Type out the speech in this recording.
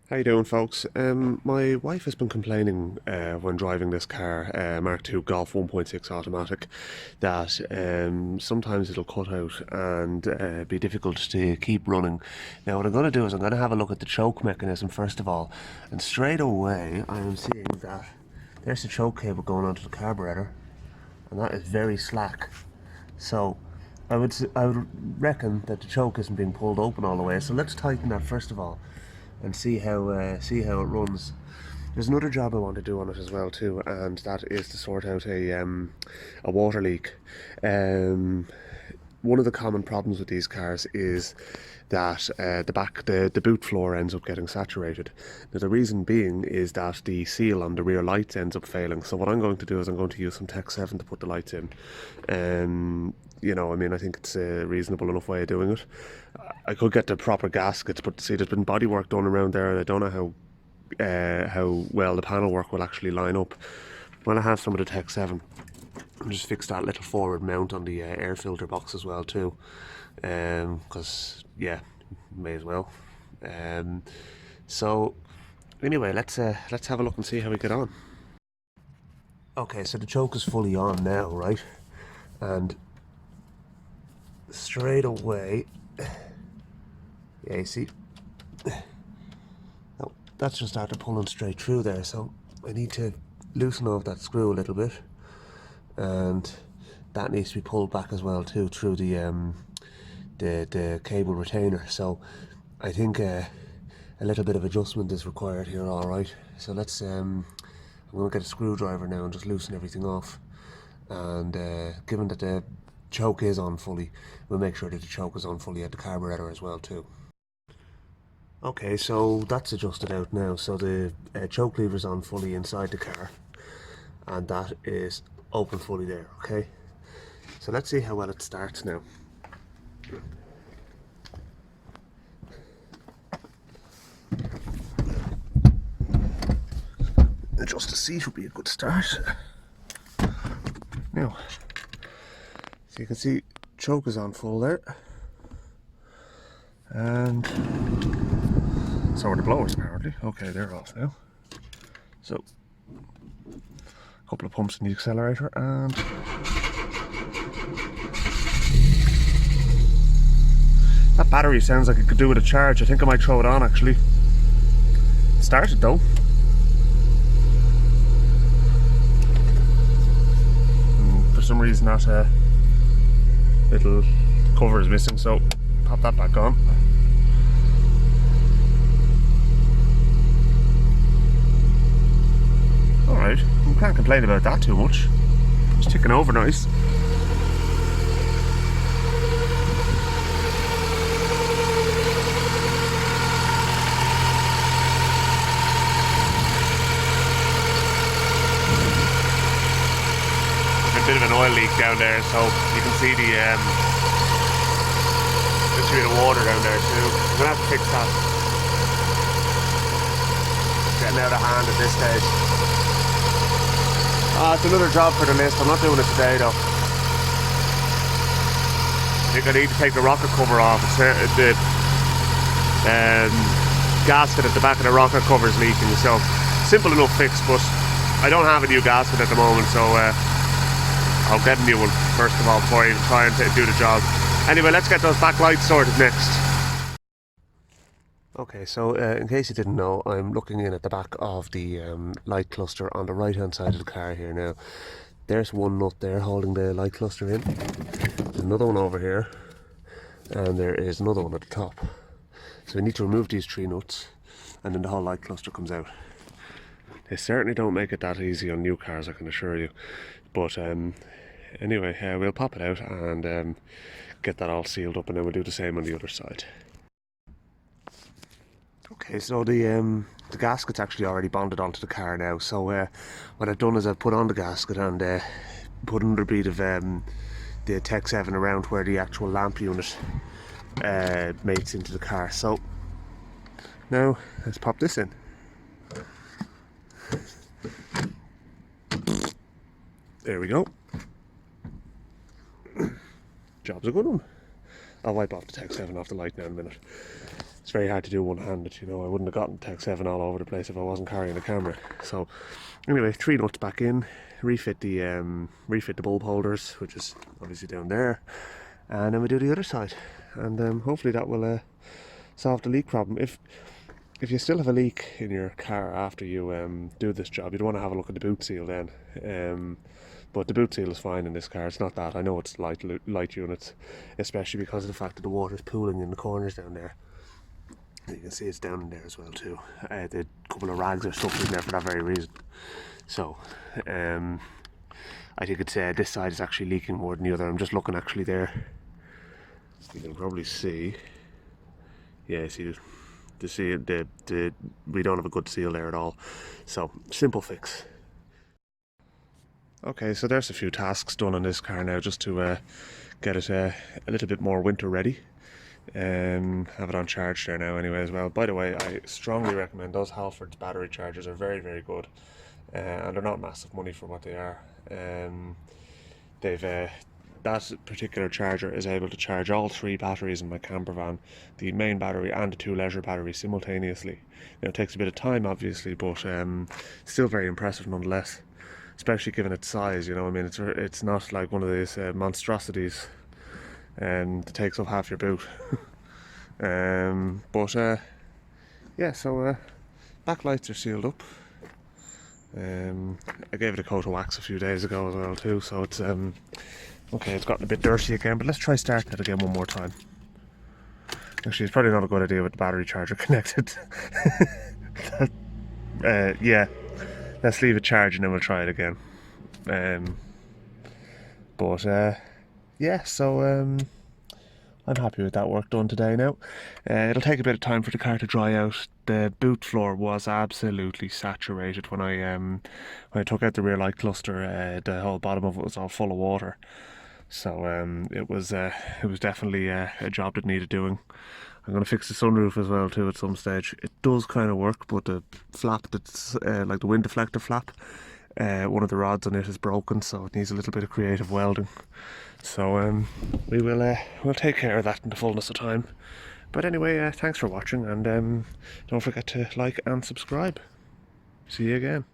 How you doing, folks? My wife has been complaining when driving this car, Mk2 Golf 1.6 automatic, that sometimes it'll cut out and be difficult to keep running. Now, what I'm going to do is I'm going to have a look at the choke mechanism first of all, and straight away I am seeing that there's the choke cable going onto the carburetor, and that is very slack. So I would reckon that the choke isn't being pulled open all the way. So let's tighten that first of all and see how it runs. There's another job I want to do on it as well too, and that is to sort out a water leak. One of the common problems with these cars is that the boot floor ends up getting saturated. Now the reason being is that the seal on the rear lights ends up failing. So what I'm going to do is I'm going to use some Tech 7 to put the lights in. I think it's a reasonable enough way of doing it. I could get the proper gaskets, but see, there's been body work done around there, and I don't know how well the panel work will actually line up. When I have some of the Tech 7, I'll just fix that little forward mount on the air filter box as well too, because yeah, may as well. So anyway, let's have a look and see how we get on. Okay, so the choke is fully on now, right? And straight away, yeah, you see, no, that's just after pulling straight through there. So I need to loosen off that screw a little bit, and that needs to be pulled back as well too through the cable retainer. So I think a little bit of adjustment is required here. All right, so let's I'm going to get a screwdriver now and just loosen everything off. And given that the choke is on fully, we'll make sure that the choke is on fully at the carburetor as well too. Okay, so that's adjusted out now. So the choke lever is on fully inside the car, and that is open fully there. Okay, so let's see how well it starts now. Adjust the seat would be a good start. Now, so you can see choke is on full there, and so are the blowers apparently. Okay, they're off now. So a couple of pumps in the accelerator, and that battery sounds like it could do with a charge. I think I might throw it on actually. It started though. For some reason that little cover is missing, so pop that back on. Alright, you can't complain about that too much. It's ticking over nice. Bit of an oil leak down there, so you can see the there's a bit of water down there too. I'm gonna have to fix that. Getting out of hand at this stage. It's another job for the list. I'm not doing it today though. I think I need to take the rocket cover off. It's the gasket at the back of the rocket cover is leaking, so simple enough fix, but I don't have a new gasket at the moment, so I'll get a new one first of all before I even try and do the job. Anyway, let's get those back lights sorted next. Okay, so in case you didn't know, I'm looking in at the back of the light cluster on the right hand side of the car here now. There's one nut there holding the light cluster in. There's another one over here, and there is another one at the top. So we need to remove these three nuts, and then the whole light cluster comes out. They certainly don't make it that easy on new cars, I can assure you. But anyway, we'll pop it out and get that all sealed up, and then we'll do the same on the other side. Okay, so the gasket's actually already bonded onto the car now. So what I've done is I've put on the gasket and put another bead of the Tech 7 around where the actual lamp unit mates into the car. So now let's pop this in. There we go. Job's a good one. I'll wipe off the Tech 7 off the light now in a minute. it's very hard to do one-handed, you know. I wouldn't have gotten Tech 7 all over the place if I wasn't carrying the camera. So anyway, 3 nuts back in, refit the bulb holders, which is obviously down there, and then we do the other side, and hopefully that will solve the leak problem. If you still have a leak in your car after you do this job, you'd want to have a look at the boot seal then. But the boot seal is fine in this car. It's not that. I know it's light units, especially because of the fact that the water is pooling in the corners down there. You can see it's down in there as well too. The couple of rags are stuck in there for that very reason. So I think it's this side is actually leaking more than the other. I'm just looking actually there. You can probably see. Yeah, see we don't have a good seal there at all. So simple fix. Okay, so there's a few tasks done on this car now, just to get it a little bit more winter ready. Have it on charge there now anyway as well. By the way, I strongly recommend those Halfords battery chargers. Are very, very good, and they're not massive money for what they are. That particular charger is able to charge all 3 batteries in my camper van, the main battery and the 2 leisure batteries simultaneously. Now, it takes a bit of time obviously, but still very impressive nonetheless, especially given its size, you know. I mean, it's not like one of these monstrosities that takes up half your boot. Yeah, so backlights are sealed up. I gave it a coat of wax a few days ago as well too, so it's okay, it's gotten a bit dirty again, but let's try start that again one more time. Actually, it's probably not a good idea with the battery charger connected. Yeah, let's leave it charged and then we'll try it again. Yeah, so I'm happy with that work done today now. It'll take a bit of time for the car to dry out. The boot floor was absolutely saturated when I took out the rear light cluster. The whole bottom of it was all full of water. So it was definitely a job that needed doing. I'm going to fix the sunroof as well too at some stage. It does kind of work, but the flap that's like the wind deflector flap, one of the rods on it is broken, so it needs a little bit of creative welding. So we'll take care of that in the fullness of time. But anyway, thanks for watching, and don't forget to like and subscribe. See you again.